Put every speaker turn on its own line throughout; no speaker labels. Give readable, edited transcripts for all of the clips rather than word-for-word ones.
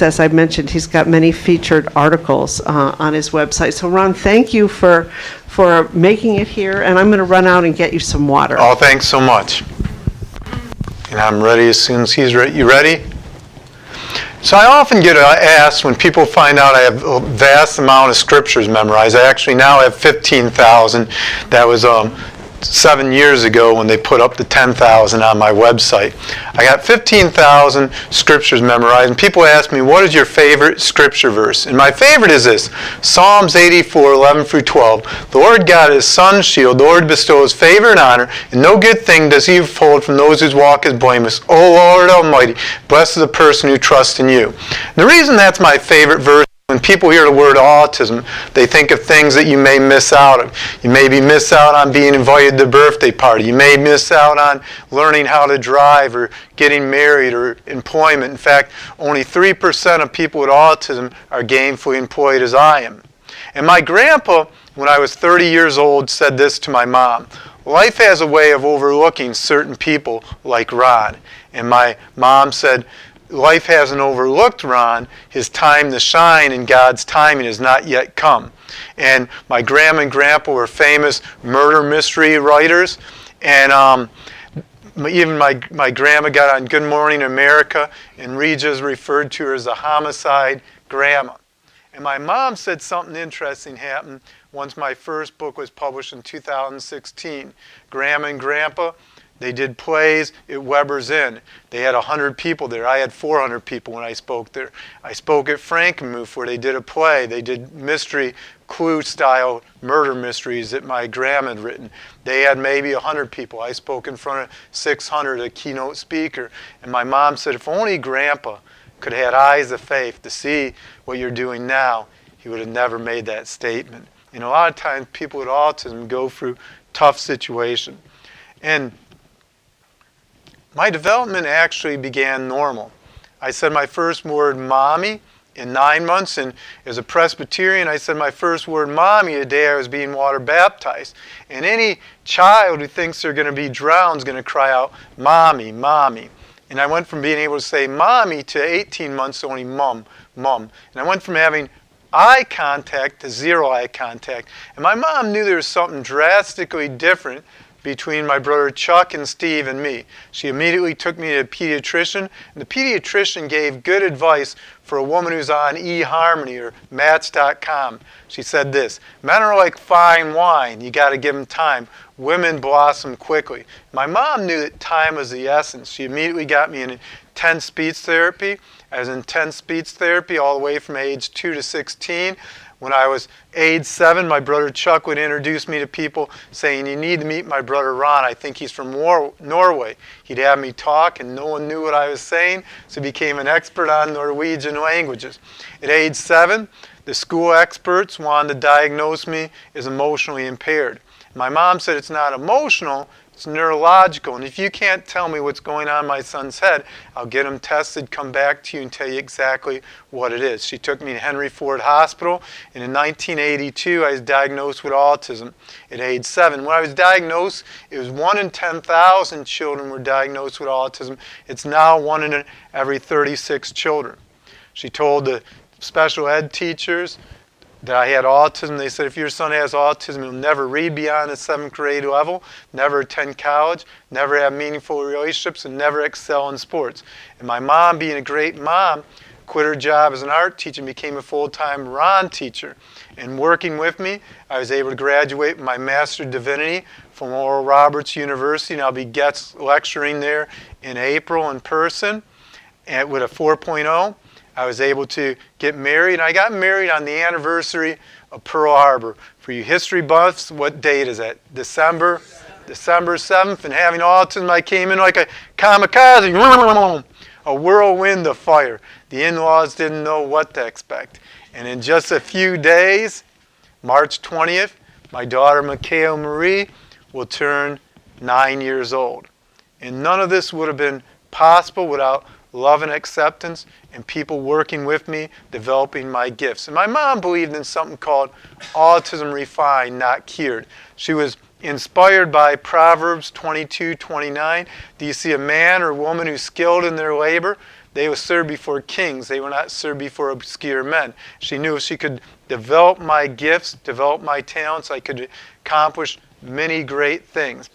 As I mentioned, he's got many featured articles on his website. So Ron, thank you for making it here, and I'm going to run out and get you some water.
Oh, thanks so much. And I'm ready as soon as he's ready. You ready? So I often get asked when people find out I have a vast amount of scriptures memorized. I actually now have 15,000. That was 7 years ago when they put up the 10,000 on my website. I got 15,000 scriptures memorized, and people ask me, what is your favorite scripture verse? And my favorite is this, Psalms 84, 11 through 12. The Lord God is sun's shield. The Lord bestows favor and honor, and no good thing does he withhold from those whose walk is blameless. O Lord Almighty, blessed is the person who trusts in you. And the reason that's my favorite verse, when people hear the word autism, they think of things that you may miss out on. You maybe miss out on being invited to the birthday party. You may miss out on learning how to drive or getting married or employment. In fact, only 3% of people with autism are gainfully employed as I am. And my grandpa, when I was 30 years old, said this to my mom: life has a way of overlooking certain people like Ron. And my mom said, life hasn't overlooked Ron. His time to shine and God's timing has not yet come. And my grandma and grandpa were famous murder mystery writers. And even my grandma got on Good Morning America, and Regis referred to her as the homicide grandma. And my mom said something interesting happened once my first book was published in 2016. Grandma and grandpa, they did plays at Weber's Inn. They had 100 people there. I had 400 people when I spoke there. I spoke at Frankenmuth where they did a play. They did mystery, clue-style murder mysteries that my grandma had written. They had maybe 100 people. I spoke in front of 600, a keynote speaker. And my mom said, if only Grandpa could have had eyes of faith to see what you're doing now, he would have never made that statement. A lot of times people with autism go through tough situations. And my development actually began normal. I said my first word, mommy, in 9 months, and as a Presbyterian, I said my first word, mommy, the day I was being water baptized. And any child who thinks they're going to be drowned is going to cry out, mommy, mommy. And I went from being able to say mommy to 18 months only mum, mum. And I went from having eye contact to zero eye contact. And my mom knew there was something drastically different between my brother Chuck and Steve and me. She immediately took me to a pediatrician, and the pediatrician gave good advice for a woman who's on eHarmony or Match.com. She said this: men are like fine wine, you got to give them time. Women blossom quickly. My mom knew that time was the essence. She immediately got me in intense speech therapy. I was in intense speech therapy all the way from age 2 to 16. When I was age 7, my brother Chuck would introduce me to people saying, you need to meet my brother Ron. I think he's from Norway. He'd have me talk, and no one knew what I was saying, so he became an expert on Norwegian languages. At age 7, the school experts wanted to diagnose me as emotionally impaired. My mom said it's not emotional, it's neurological, and if you can't tell me what's going on in my son's head, I'll get him tested, come back to you, and tell you exactly what it is. She took me to Henry Ford Hospital, and in 1982, I was diagnosed with autism at age 7. When I was diagnosed, it was 1 in 10,000 children were diagnosed with autism. It's now 1 in every 36 children. She told the special ed teachers that I had autism. They said, if your son has autism, he'll never read beyond the 7th grade level, never attend college, never have meaningful relationships, and never excel in sports. And my mom, being a great mom, quit her job as an art teacher and became a full-time Ron teacher. And working with me, I was able to graduate with my Master of Divinity from Oral Roberts University, and I'll be guest lecturing there in April in person and with a 4.0. I was able to get married, and I got married on the anniversary of Pearl Harbor. For you history buffs, what date is that? December 7th, and having autism, I came in like a kamikaze, a whirlwind of fire. The in-laws didn't know what to expect. And in just a few days, March 20th, my daughter Michaela Marie will turn 9 years old. And none of this would have been possible without love and acceptance, and people working with me, developing my gifts. And my mom believed in something called autism refined, not cured. She was inspired by Proverbs 22:29. Do you see a man or woman who's skilled in their labor? They were served before kings. They were not served before obscure men. She knew if she could develop my gifts, develop my talents, I could accomplish many great things.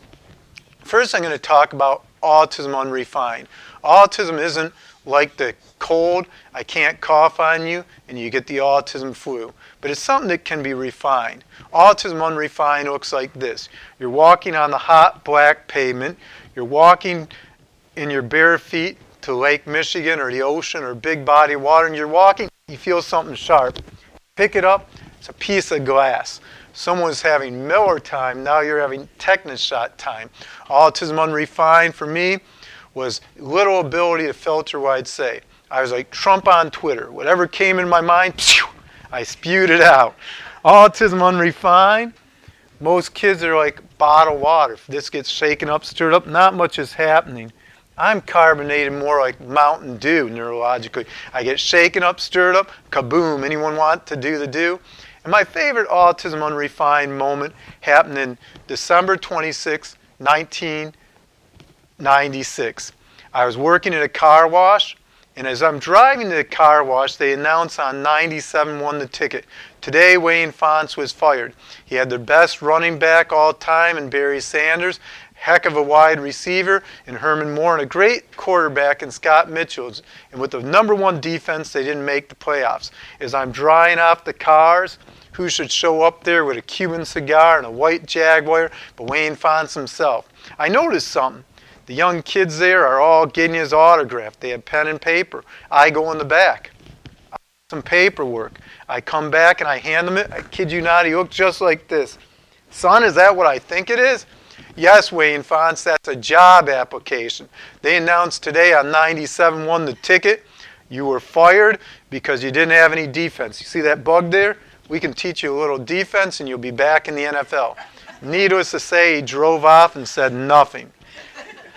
First, I'm going to talk about autism unrefined. Autism isn't like the cold, I can't cough on you, and you get the autism flu. But it's something that can be refined. Autism unrefined looks like this. You're walking on the hot black pavement. You're walking in your bare feet to Lake Michigan or the ocean or a big body of water, and you're walking, you feel something sharp. Pick it up, it's a piece of glass. Someone's having Miller time, now you're having Technoshot time. Autism unrefined for me was little ability to filter what I'd say. I was like Trump on Twitter. Whatever came in my mind, I spewed it out. Autism unrefined, most kids are like bottled water. If this gets shaken up, stirred up, not much is happening. I'm carbonated more like Mountain Dew neurologically. I get shaken up, stirred up, kaboom. Anyone want to do the do? And my favorite autism unrefined moment happened in December 26, 1996. I was working at a car wash, and as I'm driving to the car wash, they announced on 97 won the ticket. Today, Wayne Fonts was fired. He had the best running back all time in Barry Sanders, heck of a wide receiver in Herman Moore, and a great quarterback in Scott Mitchell. And with the #1 defense, they didn't make the playoffs. As I'm drying off the cars, who should show up there with a Cuban cigar and a white Jaguar but Wayne Fonts himself. I noticed something. The young kids there are all getting his autograph. They have pen and paper. I go in the back. I have some paperwork. I come back and I hand them it. I kid you not, he looked just like this. Son, is that what I think it is? Yes, Wayne Fonts, that's a job application. They announced today on 97 won the ticket. You were fired because you didn't have any defense. You see that bug there? We can teach you a little defense and you'll be back in the NFL. Needless to say, he drove off and said nothing.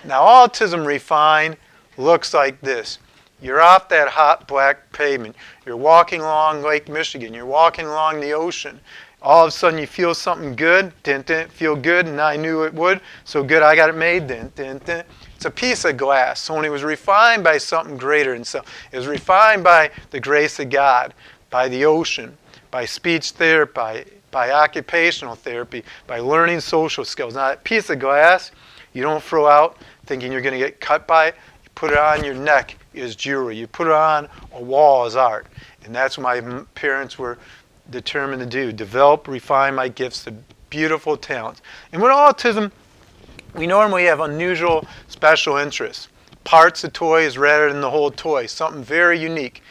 Now, autism refined looks like this. You're off that hot black pavement. You're walking along Lake Michigan. You're walking along the ocean. All of a sudden, you feel something good. Didn't feel good, and I knew it would. So good, I got it made. It's a piece of glass. Only it was refined by something greater than itself. It was refined by the grace of God, by the ocean, by speech therapy, by occupational therapy, by learning social skills. Now, that piece of glass, you don't throw out thinking you're going to get cut by it. You put it on your neck as jewelry. You put it on a wall as art. And that's what my parents were determined to do. Develop, refine my gifts to beautiful talents. And with autism, we normally have unusual special interests. Parts of toys rather than the whole toy. Something very unique.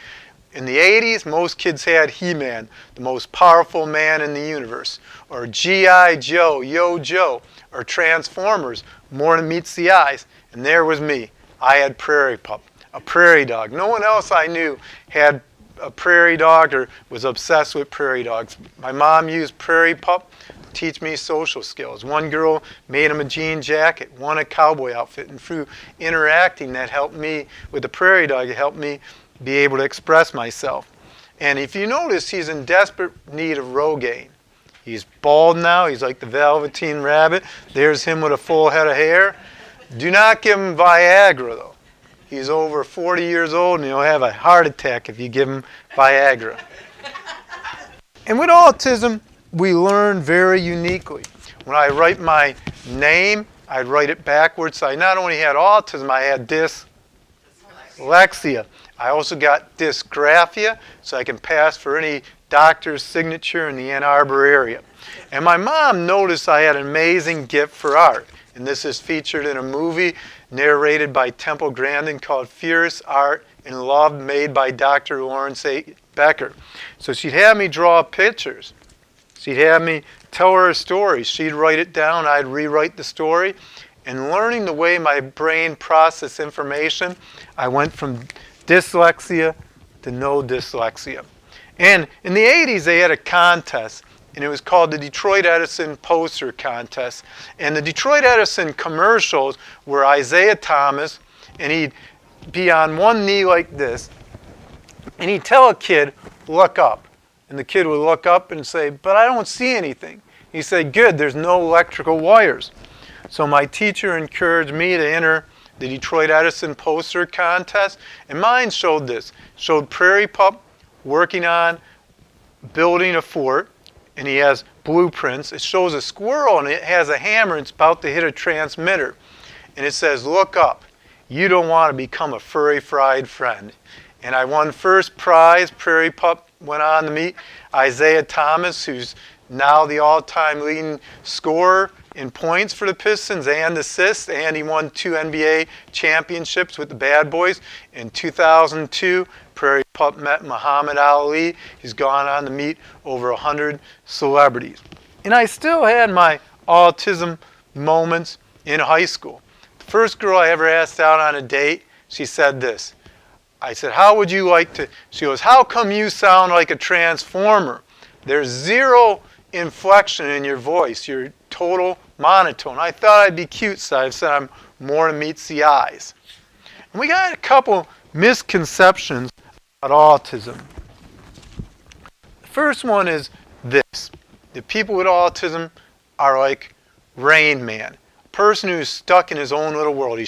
In the 80s, most kids had He-Man, the most powerful man in the universe. Or G.I. Joe, Yo Joe. Or Transformers, more than meets the eyes. And there was me. I had Prairie Pup, a prairie dog. No one else I knew had a prairie dog or was obsessed with prairie dogs. My mom used Prairie Pup to teach me social skills. One girl made him a jean jacket, one a cowboy outfit, and through interacting that helped me with the prairie dog, it helped me be able to express myself. And if you notice, he's in desperate need of Rogaine. He's bald now. He's like the Velveteen Rabbit. There's him with a full head of hair. Do not give him Viagra, though. He's over 40 years old, and he'll have a heart attack if you give him Viagra. And with autism, we learn very uniquely. When I write my name, I'd write it backwards. So I not only had autism, I had dyslexia. I also got dysgraphia, so I can pass for any doctor's signature in the Ann Arbor area. And my mom noticed I had an amazing gift for art. And this is featured in a movie narrated by Temple Grandin called Fierce Art and Love, made by Dr. Lawrence A. Becker. So she'd have me draw pictures. She'd have me tell her a story. She'd write it down. I'd rewrite the story. And learning the way my brain processed information, I went from dyslexia to no dyslexia. And in the 80s, they had a contest, and it was called the Detroit Edison Poster Contest. And the Detroit Edison commercials were Isaiah Thomas, and he'd be on one knee like this, and he'd tell a kid, look up. And the kid would look up and say, but I don't see anything. He'd say, good, there's no electrical wires. So my teacher encouraged me to enter the Detroit Edison poster contest, and mine showed this. Showed Prairie Pup working on building a fort, and he has blueprints. It shows a squirrel, and it has a hammer, and it's about to hit a transmitter. And it says, look up. You don't want to become a furry fried friend. And I won first prize. Prairie Pup went on to meet Isaiah Thomas, who's now the all-time leading scorer in points for the Pistons and assists, and he won 2 NBA championships with the Bad Boys. In 2002, Prairie Pup met Muhammad Ali. He's gone on to meet over 100 celebrities. And I still had my autism moments in high school. The first girl I ever asked out on a date, she said this. I said, how would you like to? She goes, how come you sound like a transformer? There's zero inflection in your voice. You're total monotone. I thought I'd be cute, so I said I'm more than meets the eyes. And we got a couple misconceptions about autism. The first one is this. The people with autism are like Rain Man. A person who's stuck in his own little world.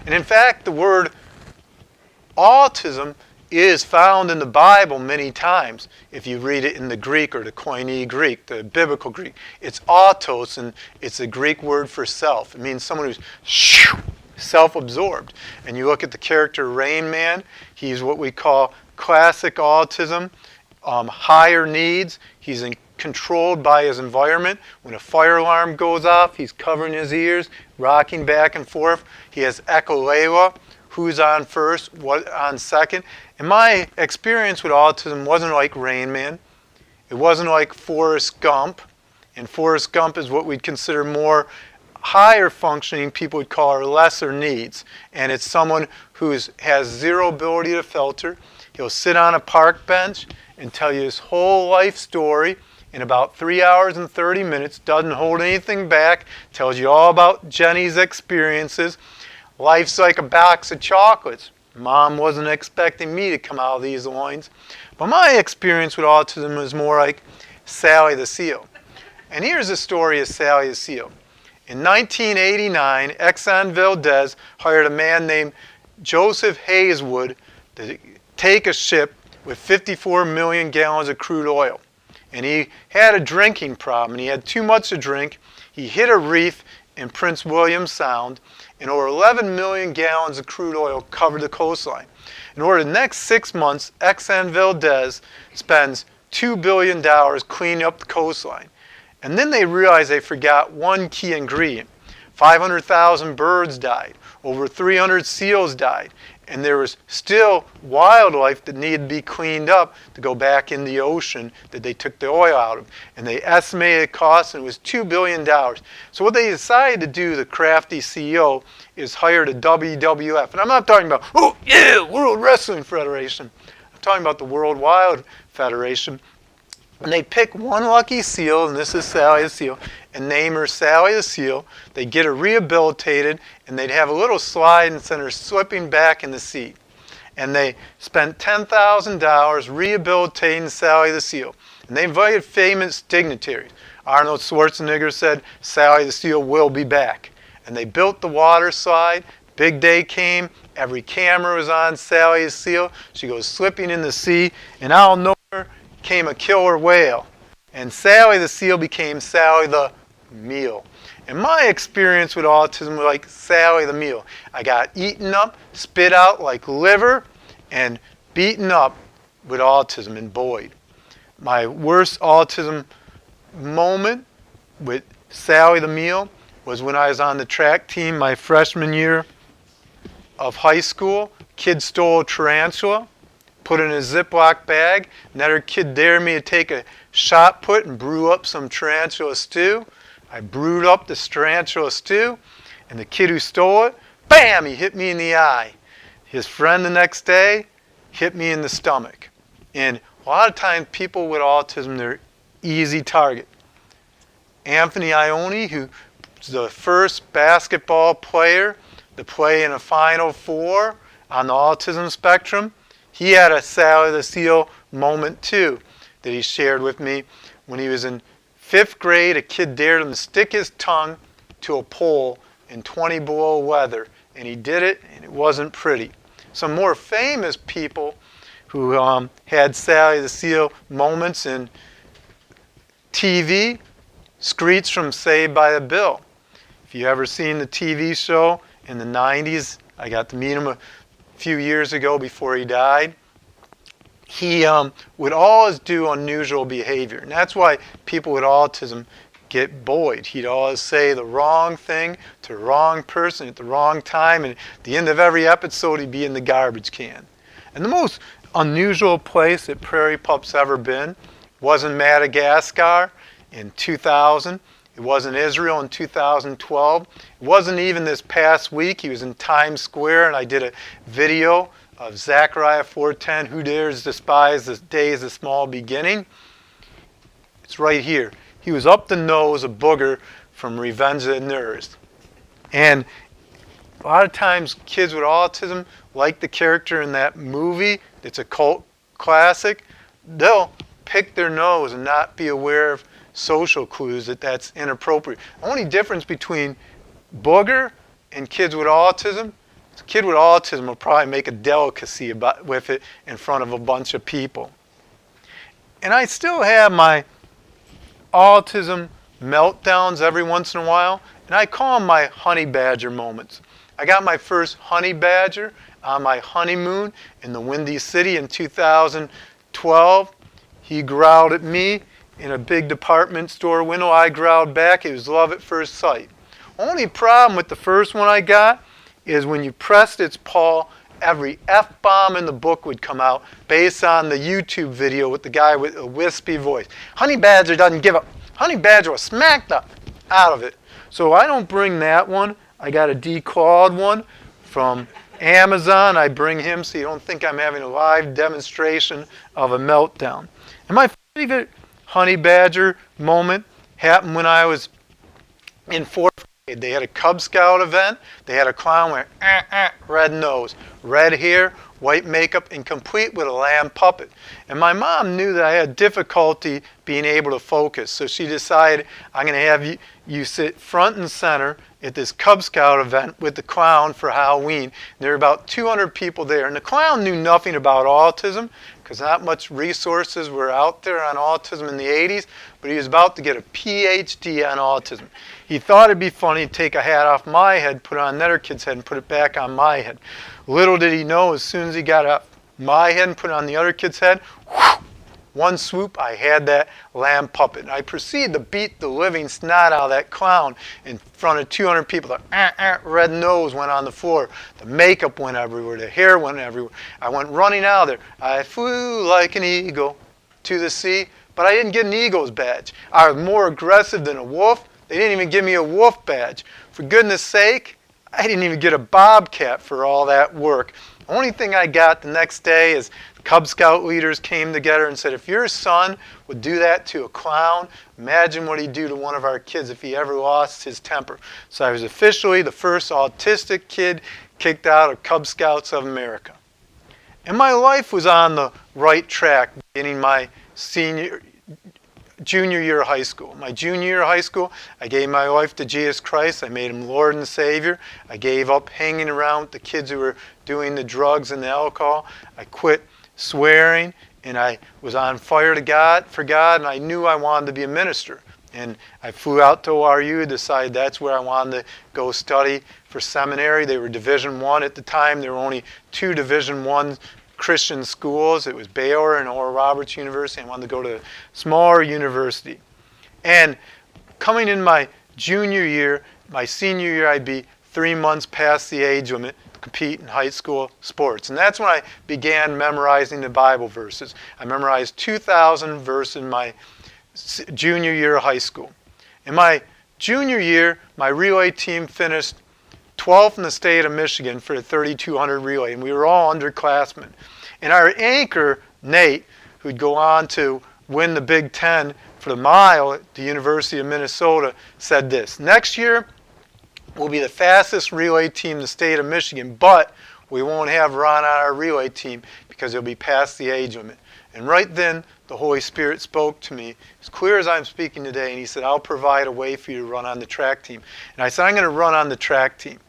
And in fact, the word autism is found in the Bible many times. If you read it in the Greek or the Koine Greek, the biblical Greek, it's autos, and it's a Greek word for self. It means someone who's self-absorbed. And you look at the character Rain Man, he's what we call classic autism, higher needs. He's controlled by his environment. When a fire alarm goes off, he's covering his ears, rocking back and forth. He has echolalia. Who's on first, what on second. And my experience with autism wasn't like Rain Man. It wasn't like Forrest Gump. And Forrest Gump is what we'd consider more higher functioning, people would call our lesser needs. And it's someone who has zero ability to filter. He'll sit on a park bench and tell you his whole life story in about 3 hours and 30 minutes, doesn't hold anything back, tells you all about Jenny's experiences. Life's like a box of chocolates. Mom wasn't expecting me to come out of these loins. But my experience with autism was more like Sally the Seal. And here's the story of Sally the Seal. In 1989, Exxon Valdez hired a man named Joseph Hazelwood to take a ship with 54 million gallons of crude oil. And he had a drinking problem, and he had too much to drink. He hit a reef in Prince William Sound, and over 11 million gallons of crude oil covered the coastline. And over the next 6 months, Exxon Valdez spends $2 billion cleaning up the coastline. And then they realized they forgot one key ingredient. 500,000 birds died. Over 300 seals died. And there was still wildlife that needed to be cleaned up to go back in the ocean that they took the oil out of. And they estimated the cost, and it was $2 billion. So what they decided to do, the crafty CEO, is hire the WWF. And I'm not talking about, oh yeah, World Wrestling Federation. I'm talking about the World Wild Federation. And they pick one lucky seal, and this is Sally the Seal, and name her Sally the Seal. They'd get her rehabilitated, and they'd have a little slide and send her slipping back in the sea. And they spent $10,000 rehabilitating Sally the Seal. And they invited famous dignitaries. Arnold Schwarzenegger said, Sally the Seal will be back. And they built the water slide. Big day came. Every camera was on Sally the Seal. She goes slipping in the sea, and out of nowhere came a killer whale. And Sally the Seal became Sally the Meal. And my experience with autism was like Sally the Meal. I got eaten up, spit out like liver, and beaten up with autism in Boyd. My worst autism moment with Sally the Meal was when I was on the track team my freshman year of high school. Kid stole a tarantula, put it in a Ziploc bag. Another kid dared me to take a shot put and brew up some tarantula stew. I brewed up the tarantula stew, and the kid who stole it, bam, he hit me in the eye. His friend the next day hit me in the stomach. And a lot of times people with autism, they're easy target. Anthony Ione, who's the first basketball player to play in a Final Four on the autism spectrum, he had a Sally the Seal moment too that he shared with me. When he was in 5th grade, a kid dared him to stick his tongue to a pole in 20 below weather and he did it, and it wasn't pretty. Some more famous people who had Sally the Seal moments in TV, Screech from Saved by the Bell. If you ever seen the TV show in the 90s, I got to meet him a few years ago before he died. He would always do unusual behavior, and that's why people with autism get bullied. He'd always say the wrong thing to the wrong person at the wrong time, and at the end of every episode he'd be in the garbage can. And the most unusual place that Prairie Pup's ever been was in Madagascar in 2000. It was in Israel in 2012. It wasn't even this past week. He was in Times Square, and I did a video of Zechariah 4:10, who dares despise the days of small beginning. It's right here. He was up the nose, a booger from Revenge of the Nerds. And a lot of times kids with autism, like the character in that movie, it's a cult classic, they'll pick their nose and not be aware of social clues that's inappropriate. The only difference between booger and kids with autism, a kid with autism will probably make a delicacy with it in front of a bunch of people. And I still have my autism meltdowns every once in a while, and I call them my honey badger moments. I got my first honey badger on my honeymoon in the Windy City in 2012. He growled at me in a big department store window. I growled back. It was love at first sight. Only problem with the first one I got is when you pressed its paw, every F-bomb in the book would come out based on the YouTube video with the guy with a wispy voice. Honey badger doesn't give up. Honey badger was smacked up out of it. So I don't bring that one. I got a declawed one from Amazon. I bring him so you don't think I'm having a live demonstration of a meltdown. And my favorite honey badger moment happened when I was in 4th grade. They had a Cub Scout event. They had a clown with red nose, red hair, white makeup, and complete with a lamb puppet. And my mom knew that I had difficulty being able to focus, so she decided, I'm going to have you sit front and center at this Cub Scout event with the clown for Halloween. There were about 200 people there, and the clown knew nothing about autism because not much resources were out there on autism in the 80s, but he was about to get a PhD on autism. He thought it'd be funny to take a hat off my head, put it on another kid's head, and put it back on my head. Little did he know, as soon as he got off my head and put it on the other kid's head, whoosh, one swoop, I had that lamb puppet. And I proceeded to beat the living snot out of that clown in front of 200 people. The red nose went on the floor. The makeup went everywhere. The hair went everywhere. I went running out of there. I flew like an eagle to the sea, but I didn't get an eagle's badge. I was more aggressive than a wolf. They didn't even give me a wolf badge. For goodness sake, I didn't even get a bobcat for all that work. The only thing I got the next day is Cub Scout leaders came together and said, if your son would do that to a clown, imagine what he'd do to one of our kids if he ever lost his temper. So I was officially the first autistic kid kicked out of Cub Scouts of America. And my life was on the right track beginning my junior year of high school. My junior year of high school, I gave my life to Jesus Christ. I made him Lord and Savior. I gave up hanging around with the kids who were doing the drugs and the alcohol. I quit swearing, and I was on fire for God, and I knew I wanted to be a minister. And I flew out to ORU, decided that's where I wanted to go study for seminary. They were Division I at the time. There were only 2 Division I Christian schools. It was Baylor and Oral Roberts University. I wanted to go to a smaller university. And coming in my junior year, my senior year, I'd be 3 months past the age limit to compete in high school sports. And that's when I began memorizing the Bible verses. I memorized 2,000 verses in my junior year of high school. In my junior year, my relay team finished 12th in the state of Michigan for the 3,200 relay, and we were all underclassmen. And our anchor, Nate, who'd go on to win the Big Ten for the mile at the University of Minnesota, said this: next year, we'll be the fastest relay team in the state of Michigan, but we won't have Ron on our relay team because he'll be past the age limit. And right then, the Holy Spirit spoke to me, as clear as I'm speaking today, and he said, I'll provide a way for you to run on the track team. And I said, I'm going to run on the track team.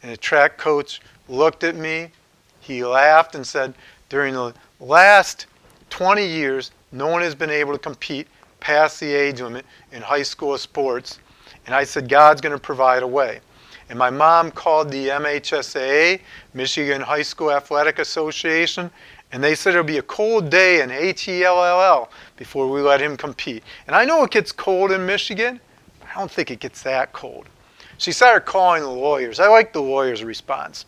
And the track coach looked at me, he laughed and said, during the last 20 years, no one has been able to compete past the age limit in high school sports. And I said, God's going to provide a way. And my mom called the MHSAA, Michigan High School Athletic Association, and they said it'll be a cold day in HELLL before we let him compete. And I know it gets cold in Michigan. I don't think it gets that cold. She started calling the lawyers. I like the lawyers' response.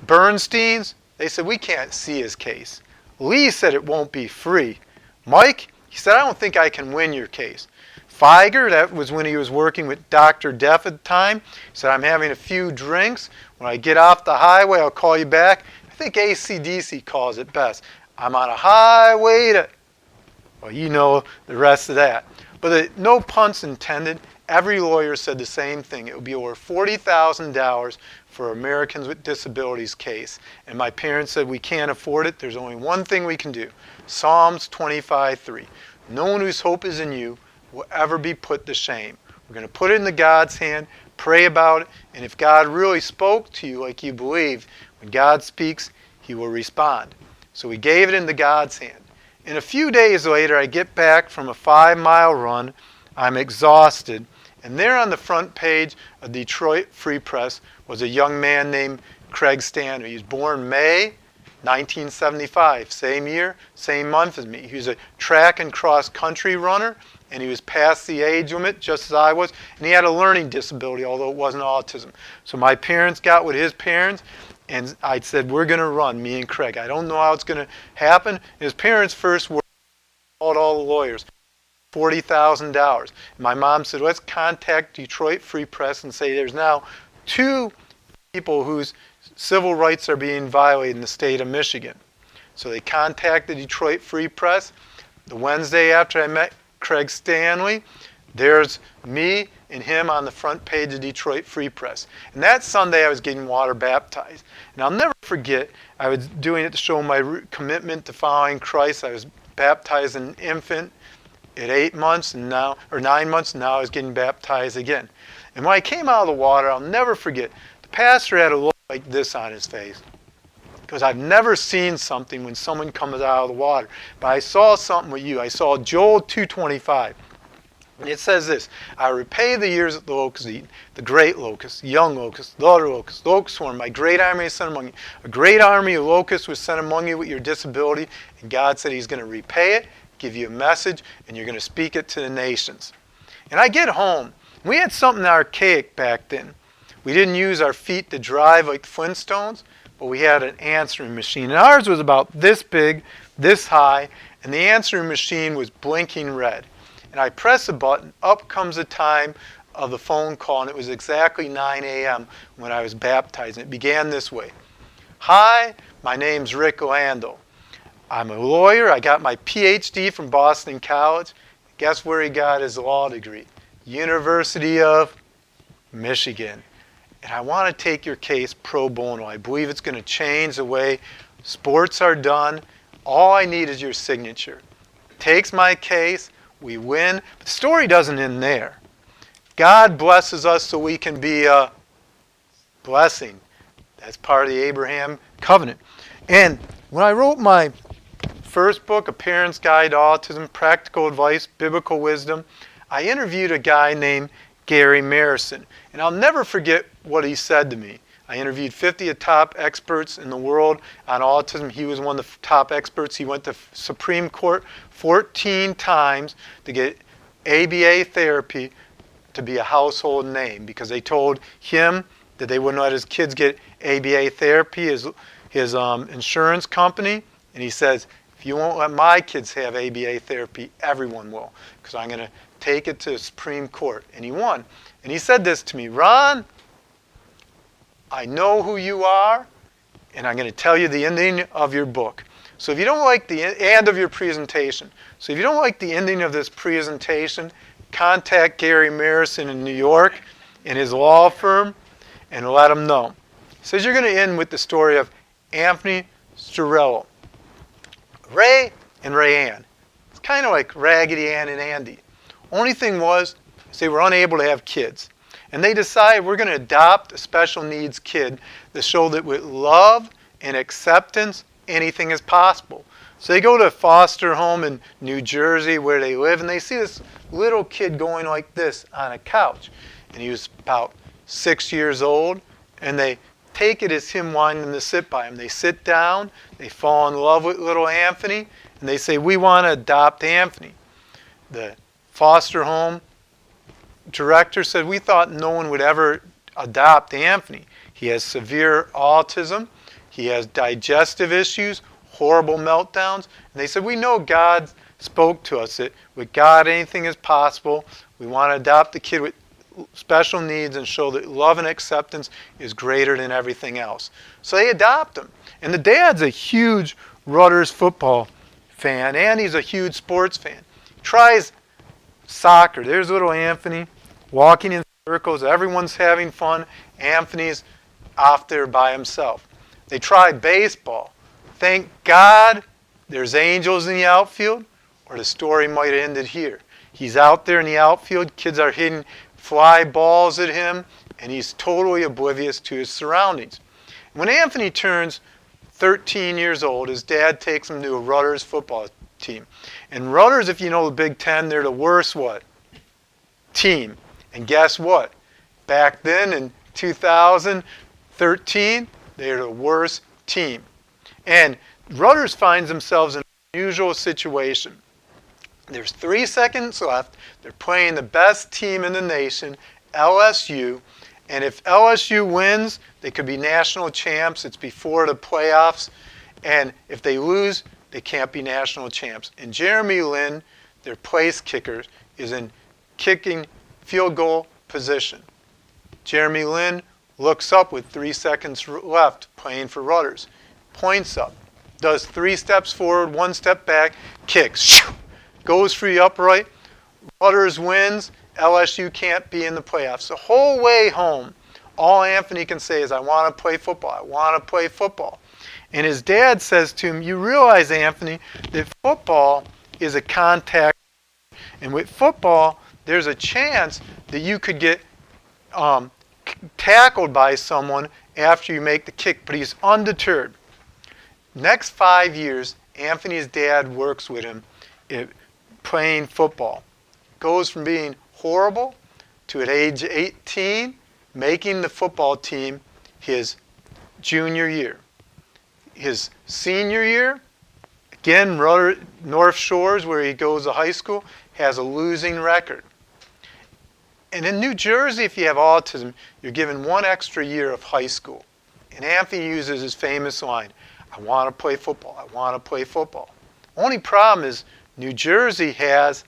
Bernstein's, they said, we can't see his case. Lee said it won't be free. Mike, he said, I don't think I can win your case. Feiger, that was when he was working with Dr. Deff at the time, he said, I'm having a few drinks. When I get off the highway, I'll call you back. I think AC/DC calls it best. I'm on a highway to... Well, you know the rest of that. But no puns intended. Every lawyer said the same thing. It would be over $40,000 for Americans with Disabilities case. And my parents said, we can't afford it. There's only one thing we can do. Psalms 25:3. No one whose hope is in you will ever be put to shame. We're going to put it into God's hand, pray about it, and if God really spoke to you like you believe, when God speaks, he will respond. So we gave it into God's hand. And a few days later, I get back from a 5-mile run. I'm exhausted. And there on the front page of Detroit Free Press was a young man named Craig Stanley. He was born May 1975, same year, same month as me. He was a track and cross country runner, and he was past the age limit, just as I was, and he had a learning disability, although it wasn't autism. So my parents got with his parents, and I said, we're going to run, me and Craig. I don't know how it's going to happen. His parents first called all the lawyers. $40,000. My mom said, let's contact Detroit Free Press and say there's now 2 people whose civil rights are being violated in the state of Michigan. So they contacted Detroit Free Press. The Wednesday after I met Craig Stanley, there's me and him on the front page of Detroit Free Press. And that Sunday I was getting water baptized. And I'll never forget, I was doing it to show my commitment to following Christ. I was baptized an infant at 8 months and now, or 9 months, and now I was getting baptized again. And when I came out of the water, I'll never forget, the pastor had a look like this on his face. Because I've never seen something when someone comes out of the water. But I saw something with you. I saw Joel 2:25. And it says this, I repay the years that the locusts eat, the great locust, young locust, the other locust, locust swarm, my great army is sent among you. A great army of locusts was sent among you with your disability, and God said he's going to repay it, give you a message, and you're going to speak it to the nations. And I get home. We had something archaic back then. We didn't use our feet to drive like the Flintstones, but we had an answering machine. And ours was about this big, this high, and the answering machine was blinking red. And I press a button, up comes the time of the phone call, and it was exactly 9 a.m. when I was baptized. And it began this way. Hi, my name's Rick Landel. I'm a lawyer. I got my PhD from Boston College. Guess where he got his law degree? University of Michigan. And I want to take your case pro bono. I believe it's going to change the way sports are done. All I need is your signature. Takes my case. We win. But the story doesn't end there. God blesses us so we can be a blessing. That's part of the Abraham covenant. And when I wrote my first book, A Parent's Guide to Autism, Practical Advice, Biblical Wisdom, I interviewed a guy named Gary Marison. And I'll never forget what he said to me. I interviewed 50 of the top experts in the world on autism. He was one of the top experts. He went to Supreme Court 14 times to get ABA therapy to be a household name because they told him that they wouldn't let his kids get ABA therapy, his insurance company. And he says, if you won't let my kids have ABA therapy, everyone will, because I'm going to take it to the Supreme Court. And he won. And he said this to me, Ron, I know who you are, and I'm going to tell you the ending of your book. So if you don't like the end of your presentation, so if you don't like the ending of this presentation, contact Gary Marison in New York in his law firm and let him know. He says you're going to end with the story of Anthony Storello. Ray and Rayanne. It's kind of like Raggedy Ann and Andy. Only thing was, they were unable to have kids. And they decide we're going to adopt a special needs kid to show that with love and acceptance, anything is possible. So they go to a foster home in New Jersey where they live, and they see this little kid going like this on a couch. And he was about 6 years old, and they take it as him wanting them to sit by him. They sit down, they fall in love with little Anthony, and they say, we want to adopt Anthony. The foster home director said, we thought no one would ever adopt Anthony. He has severe autism, he has digestive issues, horrible meltdowns. And they said, we know God spoke to us that with God anything is possible. We want to adopt the kid with special needs and show that love and acceptance is greater than everything else. So they adopt him. And the dad's a huge Rutgers football fan, and he's a huge sports fan. He tries soccer. There's little Anthony walking in circles. Everyone's having fun. Anthony's off there by himself. They try baseball. Thank God there's angels in the outfield, or the story might have ended here. He's out there in the outfield. Kids are hitting fly balls at him, and he's totally oblivious to his surroundings. When Anthony turns 13 years old, his dad takes him to a Rutgers football team. And Rutgers, if you know the Big Ten, they're the worst what? Team. And guess what? Back then in 2013, they're the worst team. And Rutgers finds themselves in an unusual situation. There's 3 seconds left. They're playing the best team in the nation, LSU. And if LSU wins, they could be national champs. It's before the playoffs. And if they lose, they can't be national champs. And Jeremy Lin, their place kicker, is in kicking field goal position. Jeremy Lin looks up with 3 seconds left playing for Rutgers. Points up. Does 3 steps forward, 1 step back, kicks. Goes for the upright. Rutgers wins. LSU can't be in the playoffs. The whole way home, all Anthony can say is, I want to play football. I want to play football. And his dad says to him, you realize, Anthony, that football is a contact. And with football, there's a chance that you could get tackled by someone after you make the kick. But he's undeterred. Next 5 years, Anthony's dad works with him playing football. Goes from being horrible to at age 18 making the football team his junior year. His senior year, again, North Shores, where he goes to high school, has a losing record. And in New Jersey, if you have autism, you're given 1 extra year of high school. And Anthony uses his famous line, I want to play football, I want to play football. Only problem is New Jersey has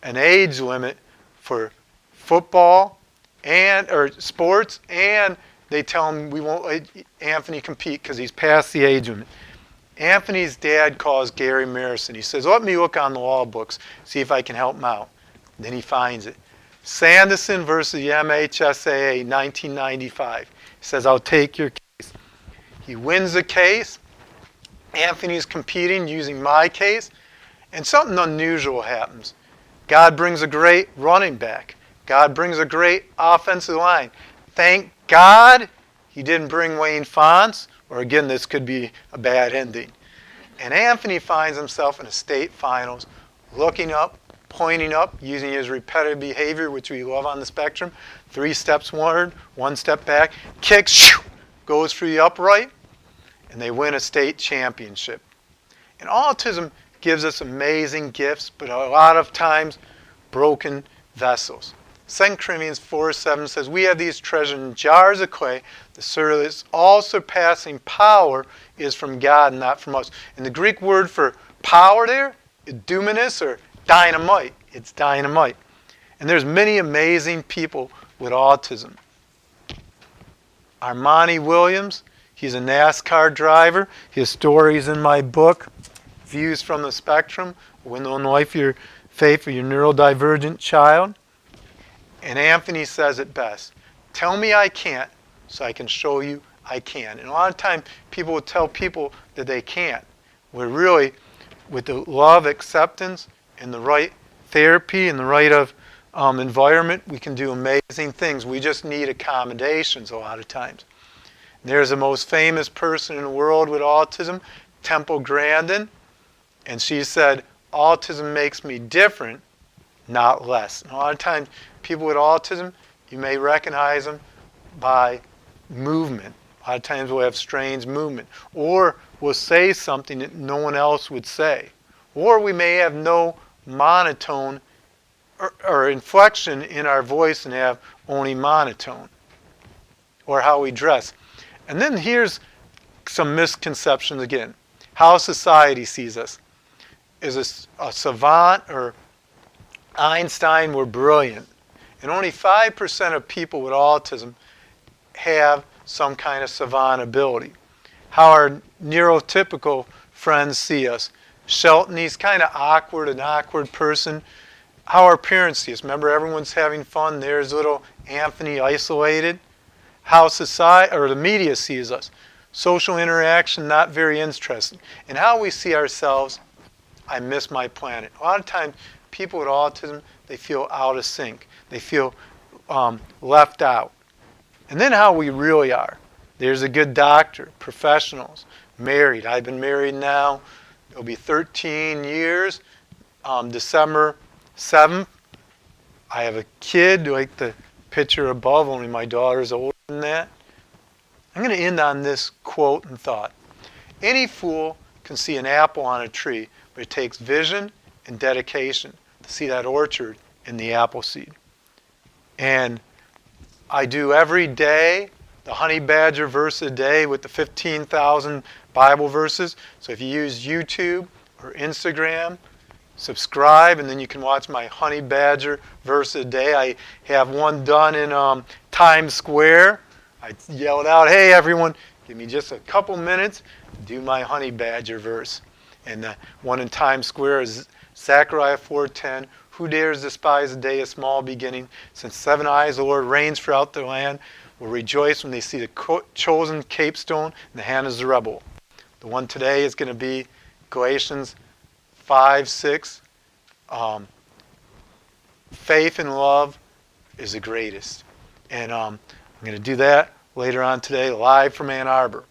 an age limit for football or sports, and they tell him we won't let Anthony compete because he's past the age limit. Anthony's dad calls Gary Marison. He says, let me look on the law books, see if I can help him out. Then he finds it. Sandison versus the MHSAA, 1995. He says, I'll take your case. He wins the case. Anthony's competing using my case, and something unusual happens. God brings a great running back. God brings a great offensive line. Thank God he didn't bring Wayne Fonts, or again, this could be a bad ending. And Anthony finds himself in the state finals, looking up, pointing up, using his repetitive behavior, which we love on the spectrum. 3 steps forward, 1 step back, kicks, goes for the upright, and they win a state championship. And autism gives us amazing gifts, but a lot of times broken vessels. 2 Corinthians 4:7 says, we have these treasures in jars of clay. The service all surpassing power is from God and not from us. And the Greek word for power there is dunamis, or dynamite. It's dynamite. And there's many amazing people with autism. Armani Williams, he's a NASCAR driver. His story's in my book, Views from the Spectrum, A Window on the Life of Your Faith for Your Neurodivergent Child. And Anthony says it best. Tell me I can't so I can show you I can. And a lot of times people will tell people that they can't. We're really, with the love, acceptance, and the right therapy and the right of environment, we can do amazing things. We just need accommodations a lot of times. There's the most famous person in the world with autism, Temple Grandin, and she said, autism makes me different, not less. And a lot of times, people with autism, you may recognize them by movement. A lot of times we'll have strange movement. Or we'll say something that no one else would say. Or we may have no monotone or inflection in our voice and have only monotone. Or how we dress. And then here's some misconceptions again. How society sees us. Is a savant or Einstein were brilliant. And only 5% of people with autism have some kind of savant ability. How our neurotypical friends see us. Shelton, he's kind of awkward, an awkward person. How our parents see us. Remember, everyone's having fun. There's little Anthony isolated. How society or the media sees us. Social interaction, not very interesting. And how we see ourselves, I miss my planet. A lot of times, people with autism, they feel out of sync. They feel left out. And then how we really are. There's a good doctor, professionals, married. I've been married now, it'll be 13 years, December 7th. I have a kid, like the picture above, only my daughter's older than that. I'm going to end on this quote and thought. Any fool can see an apple on a tree, but it takes vision and dedication to see that orchard in the apple seed. And I do every day the Honey Badger verse a day with the 15,000 Bible verses. So if you use YouTube or Instagram, subscribe, and then you can watch my Honey Badger verse a day. I have one done in Times Square. I yelled out, hey everyone, give me just a couple minutes to do my Honey Badger verse. And the one in Times Square is Zechariah 4:10. Who dares despise the day of small beginning? Since 7 eyes the Lord reigns throughout the land, will rejoice when they see the chosen capstone in the hand of Zerubbabel. The one today is going to be Galatians 5:6. Faith and love is the greatest. And I'm going to do that later on today, live from Ann Arbor.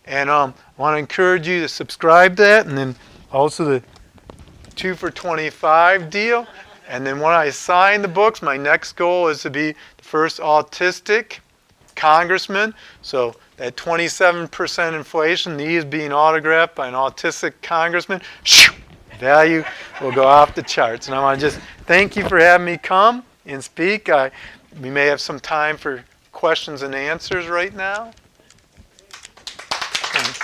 And I want to encourage you to subscribe to that, and then also the 2 for $25 deal. And then when I sign the books, my next goal is to be the first autistic congressman. So that 27% inflation, these being autographed by an autistic congressman, value will go off the charts. And I want to just thank you for having me come and speak. We may have some time for questions and answers right now. Thanks.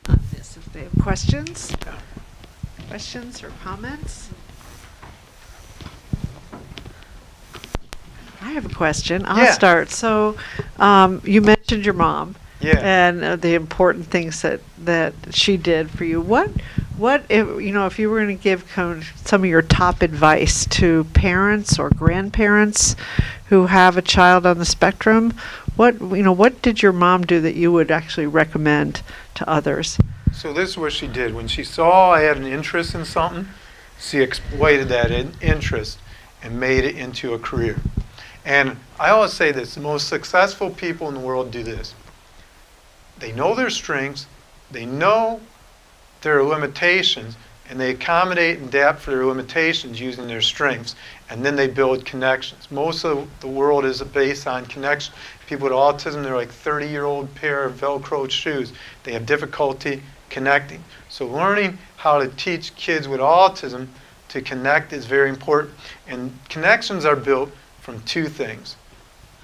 On this, if they have questions or comments. I have a question. I'll start. So you mentioned your mom and the important things that she did for you. What if you were going to give some of your top advice to parents or grandparents who have a child on the spectrum, what did your mom do that you would actually recommend to others?
So this is what she did. When she saw I had an interest in something, she exploited that interest and made it into a career. And I always say this, the most successful people in the world do this. They know their strengths, they know their limitations, and they accommodate and adapt for their limitations using their strengths, and then they build connections. Most of the world is based on connection. People with autism, they're like 30-year-old pair of Velcro shoes. They have difficulty connecting. So learning how to teach kids with autism to connect is very important. And connections are built from two things.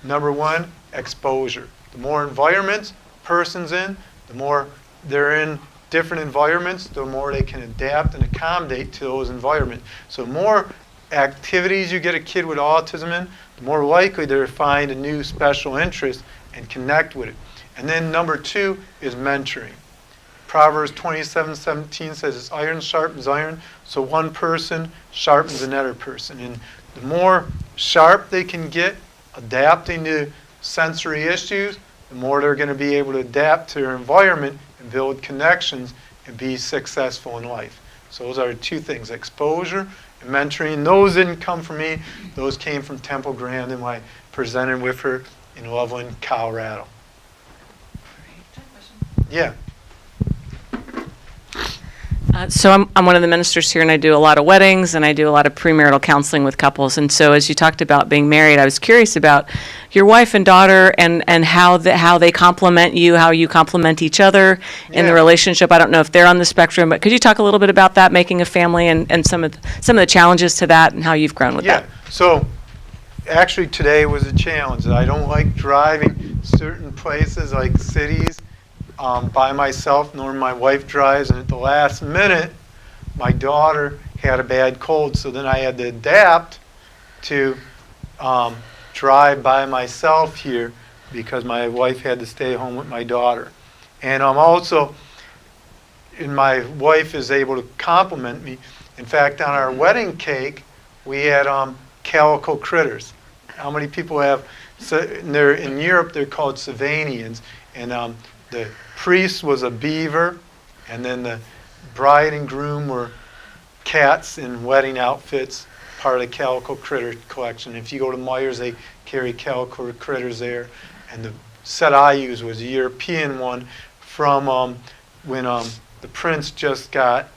Number one, exposure. The more environments a person's in, the more they're in different environments, the more they can adapt and accommodate to those environments. So the more activities you get a kid with autism in, the more likely they're to find a new special interest and connect with it. And then number two is mentoring. Proverbs 27:17 says, it's iron sharpens iron, so one person sharpens another person. And the more sharp they can get adapting to sensory issues, the more they're going to be able to adapt to their environment and build connections and be successful in life. So those are two things, exposure and mentoring. Those didn't come from me. Those came from Temple Grandin when I presented with her in Loveland, Colorado. Yeah.
So I'm one of the ministers here, and I do a lot of weddings, and I do a lot of premarital counseling with couples. And so as you talked about being married, I was curious about your wife and daughter and how they complement you, how you complement each other in the relationship. I don't know if they're on the spectrum, but could you talk a little bit about that, making a family, and some of the challenges to that and how you've grown with that?
Yeah. So actually today was a challenge. I don't like driving certain places like cities by myself, nor my wife drives, and at the last minute my daughter had a bad cold, so then I had to adapt to drive by myself here because my wife had to stay home with my daughter. And also, and my wife is able to compliment me. In fact, on our wedding cake we had calico critters. How many people have, so in Europe they're called Savanians, and the priest was a beaver, and then the bride and groom were cats in wedding outfits, part of the calico critter collection. If you go to Myers, they carry calico critters there. And the set I used was a European one from when the prince just got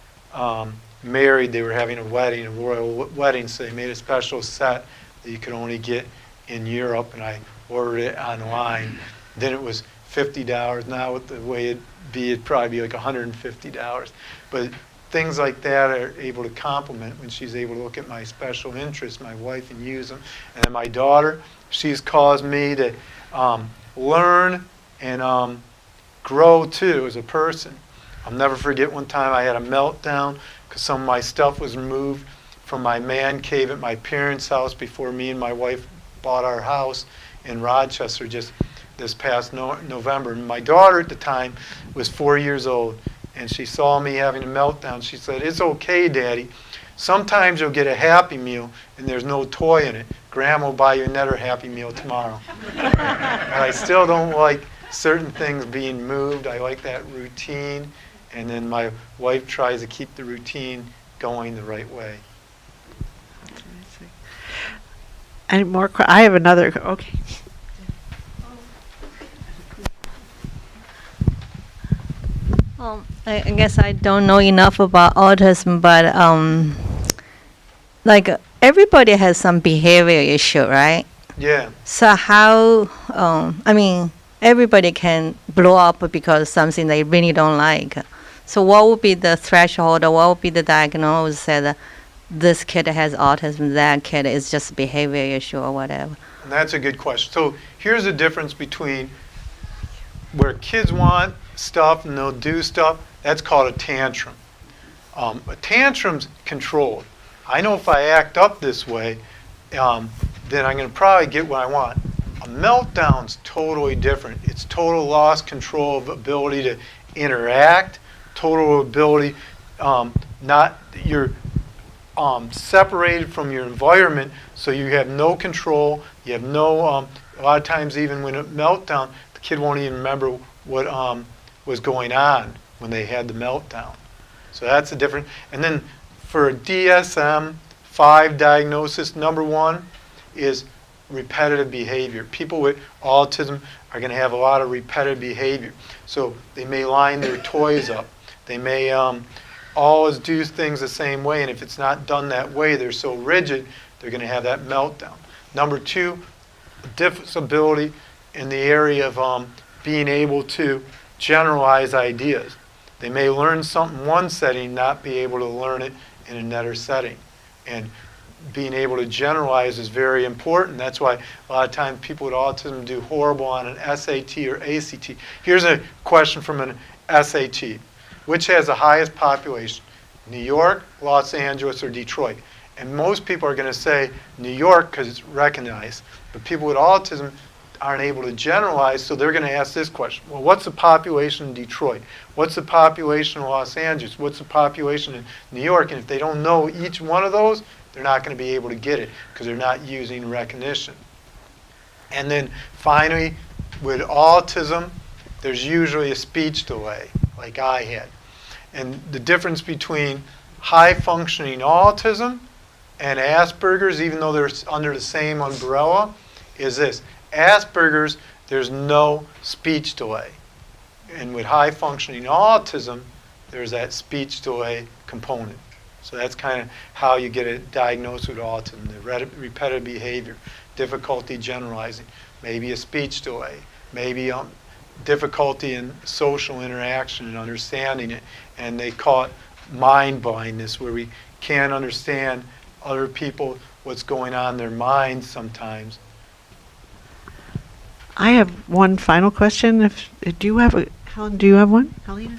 married. They were having a wedding, a royal wedding, so they made a special set that you could only get in Europe, and I ordered it online. Then it was $50. Now with the way it'd probably be like $150. But things like that are able to complement when she's able to look at my special interests, my wife, and use them. And then my daughter, she's caused me to learn and grow too as a person. I'll never forget one time I had a meltdown because some of my stuff was removed from my man cave at my parents' house before me and my wife bought our house in Rochester just this past November. And my daughter at the time was 4 years old, and she saw me having a meltdown. She said, "It's okay, Daddy. Sometimes you'll get a Happy Meal and there's no toy in it. Grandma will buy you another Happy Meal tomorrow." And I still don't like certain things being moved. I like that routine, and then my wife tries to keep the routine going the right way.
Any more? I have another. Okay.
I guess I don't know enough about autism, but like everybody has some behavior issue, right?
Yeah.
So how, I mean, everybody can blow up because something they really don't like. So what would be the threshold, or what would be the diagnosis that this kid has autism, that kid is just behavior issue or whatever?
And that's a good question. So here's the difference between where kids want stuff and they'll do stuff. That's called a tantrum. A tantrum's controlled. I know if I act up this way, then I'm going to probably get what I want. A meltdown's totally different. It's total loss control of ability to interact, total ability, you're separated from your environment, so you have no control. You have no, a lot of times even when a meltdown, the kid won't even remember what was going on when they had the meltdown. So that's a different. And then for a DSM-5 diagnosis, number one is repetitive behavior. People with autism are going to have a lot of repetitive behavior. So they may line their toys up. They may always do things the same way, and if it's not done that way, they're so rigid, they're going to have that meltdown. Number two, disability in the area of being able to generalize ideas. They may learn something in one setting, not be able to learn it in another setting. And being able to generalize is very important. That's why a lot of times people with autism do horrible on an SAT or ACT. Here's a question from an SAT. Which has the highest population? New York, Los Angeles, or Detroit? And most people are going to say New York because it's recognized. But people with autism aren't able to generalize, so they're going to ask this question. Well, what's the population in Detroit? What's the population in Los Angeles? What's the population in New York? And if they don't know each one of those, they're not going to be able to get it because they're not using recognition. And then finally, with autism, there's usually a speech delay, like I had. And the difference between high-functioning autism and Asperger's, even though they're under the same umbrella, is this. Asperger's, there's no speech delay. And with high-functioning autism, there's that speech delay component. So that's kind of how you get it diagnosed with autism, the repetitive behavior, difficulty generalizing, maybe a speech delay, maybe difficulty in social interaction and understanding it. And they call it mind blindness, where we can't understand other people, what's going on in their minds sometimes.
I have one final question. Helen, do you have one? Helena?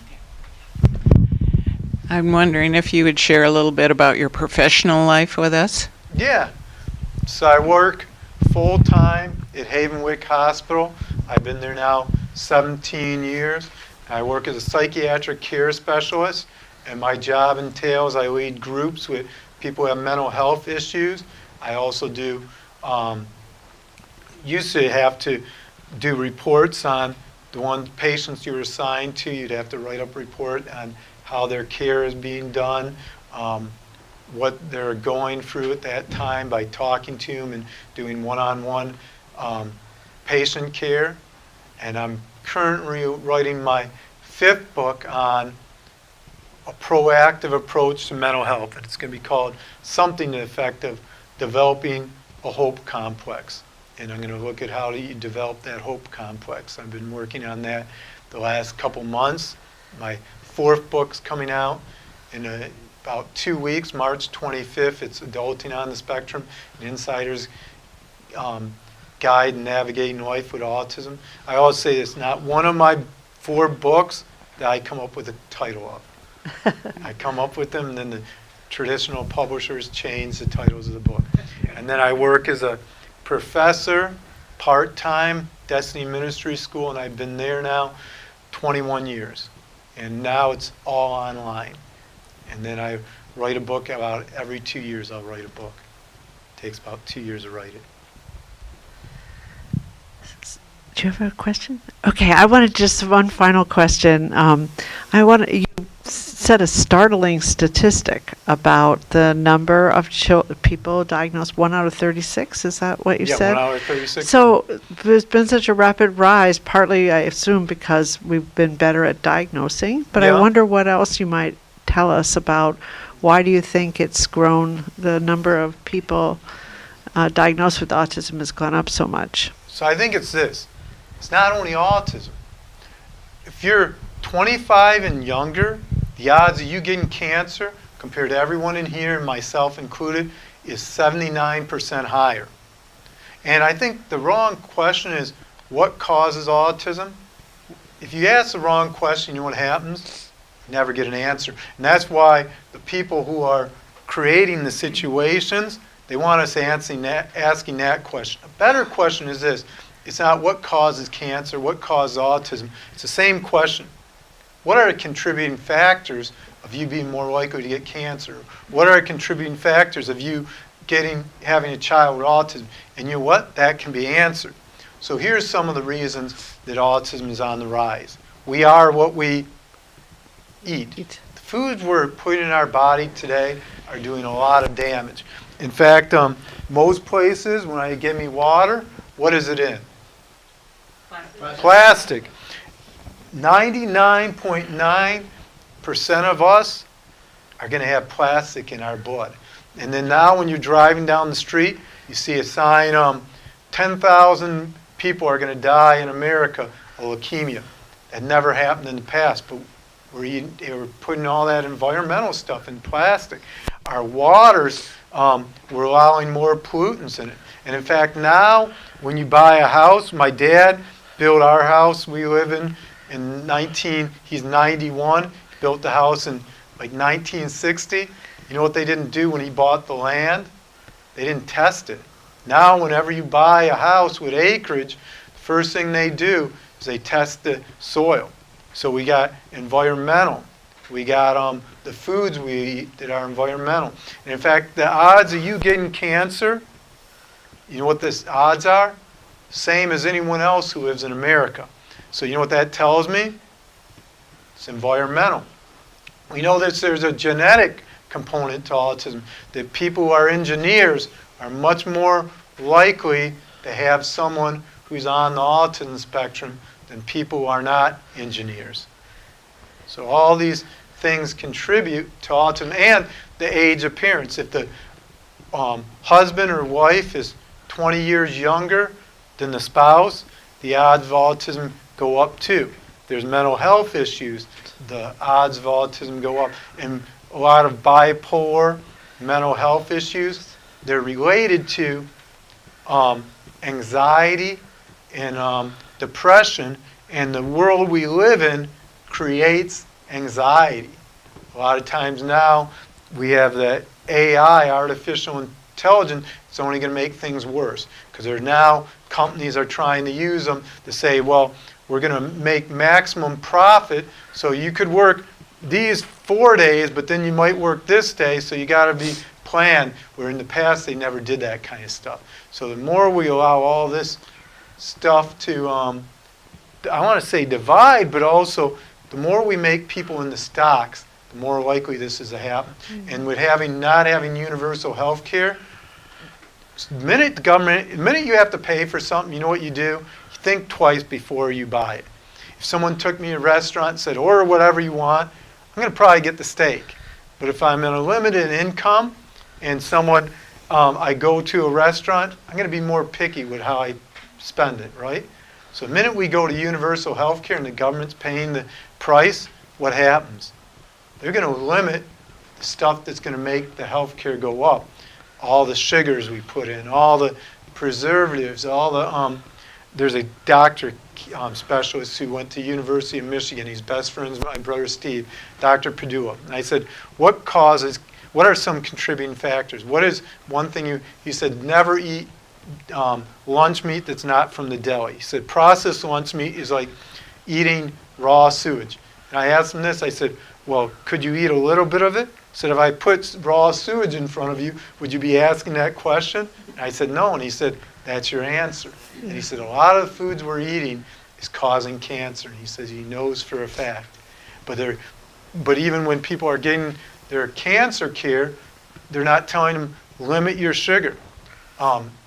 I'm wondering if you would share a little bit about your professional life with us.
Yeah. So I work full-time at Havenwick Hospital. I've been there now 17 years. I work as a psychiatric care specialist, and my job entails I lead groups with people who have mental health issues. I also do, used to have to do reports on the patients you were assigned to. You'd have to write up a report on how their care is being done, what they're going through at that time by talking to them and doing one-on-one patient care. And I'm currently writing my 5th book on a proactive approach to mental health. And it's going to be called something to the effect of developing a hope complex. And I'm going to look at how do you develop that hope complex. I've been working on that the last couple months. My 4th book's coming out in about 2 weeks, March 25th. It's Adulting on the Spectrum, an insider's guide in navigating life with autism. I always say this, not one of my 4 books that I come up with a title of. I come up with them, and then the traditional publishers change the titles of the book. And then I work as a professor, part-time, Destiny Ministry School, and I've been there now 21 years. And now it's all online. And then I write a book about every 2 years. I'll write a book. It takes about 2 years to write it.
Do you have a question? Okay, I wanted just one final question. You said a startling statistic about the number of people diagnosed. 1 out of 36. Is that what you said?
Yeah, 1 out of 36.
So there's been such a rapid rise, partly I assume because we've been better at diagnosing. But
Yeah.
I wonder what else you might tell us about why do you think it's grown? The number of people diagnosed with autism has gone up so much.
So I think it's this. It's not only autism. If you're 25 and younger, the odds of you getting cancer compared to everyone in here, myself included, is 79% higher. And I think the wrong question is, what causes autism? If you ask the wrong question, you know what happens? You never get an answer. And that's why the people who are creating the situations, they want us asking that question. A better question is this. It's not what causes cancer, what causes autism. It's the same question. What are the contributing factors of you being more likely to get cancer? What are the contributing factors of you having a child with autism? And you know what? That can be answered. So here's some of the reasons that autism is on the rise. We are what we eat. The foods we're putting in our body today are doing a lot of damage. In fact, most places, when I get me water, what is it in? Plastic. 99.9% of us are going to have plastic in our blood. And then now when you're driving down the street, you see a sign, 10,000 people are going to die in America of leukemia. That never happened in the past, but we're putting all that environmental stuff in plastic. Our waters, we're allowing more pollutants in it. And in fact, now when you buy a house, my dad built our house we live in he's 91, he built the house in like 1960. You know what they didn't do when he bought the land? They didn't test it. Now whenever you buy a house with acreage, the first thing they do is they test the soil. So we got environmental. We got the foods we eat that are environmental. And in fact, the odds of you getting cancer, you know what the odds are? Same as anyone else who lives in America. So you know what that tells me? It's environmental. We know that there's a genetic component to autism, that people who are engineers are much more likely to have someone who's on the autism spectrum than people who are not engineers. So all these things contribute to autism, and the age of parents. If the husband or wife is 20 years younger than the spouse, the odds of autism go up too. There's mental health issues, the odds of autism go up. And a lot of bipolar mental health issues, they're related to anxiety and depression, and the world we live in creates anxiety. A lot of times now we have the AI, artificial intelligence, it's only going to make things worse, because there are now companies are trying to use them to say, well, we're going to make maximum profit, so you could work these 4 days, but then you might work this day, so you got to be planned, where in the past they never did that kind of stuff. So the more we allow all this stuff to, I want to say divide, but also the more we make people in the stocks, the more likely this is to happen. Mm-hmm. And with not having universal health care, the minute you have to pay for something, you know what you do? You think twice before you buy it. If someone took me to a restaurant and said, order whatever you want, I'm going to probably get the steak. But if I'm in a limited income and I go to a restaurant, I'm going to be more picky with how I spend it, right? So the minute we go to universal health care and the government's paying the price, what happens? They're going to limit the stuff that's going to make the health care go up. All the sugars we put in, all the preservatives, all the there's a doctor specialist who went to University of Michigan. He's best friends with my brother Steve, Dr. Padua. And I said, what are some contributing factors? What is one thing he said, never eat lunch meat that's not from the deli. He said, processed lunch meat is like eating raw sewage. And I asked him this, I said, well, could you eat a little bit of it? I said, if I put raw sewage in front of you, would you be asking that question? And I said, no. And he said, that's your answer. And he said, a lot of the foods we're eating is causing cancer. And he says he knows for a fact. But even when people are getting their cancer care, they're not telling them, limit your sugar.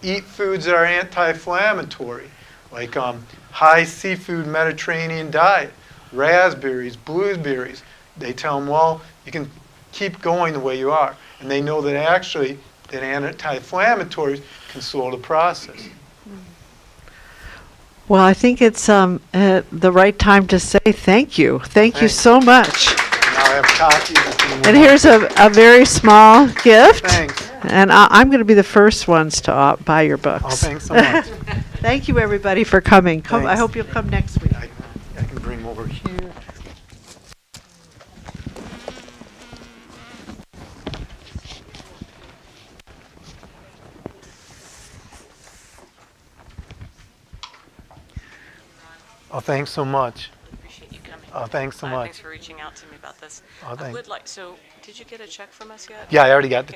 Eat foods that are anti-inflammatory, like high seafood Mediterranean diet, raspberries, blueberries. They tell them, well, you can keep going the way you are. And they know that actually that anti-inflammatories can slow the process.
Well, I think it's the right time to say thank you. Thank you so much.
Now I have coffee.
And here's a very small gift.
Thanks.
And I'm going to be the first ones to buy your books.
Oh, thanks so much.
Thank you, everybody, for coming. I
Thanks.
hope you'll come next week.
I can bring over here. Oh, thanks so much.
Appreciate you coming.
Oh, thanks so much.
Thanks for reaching out to me about this.
Oh,
I
thanks.
would like, so did you get a check from us yet?
Yeah, I already got the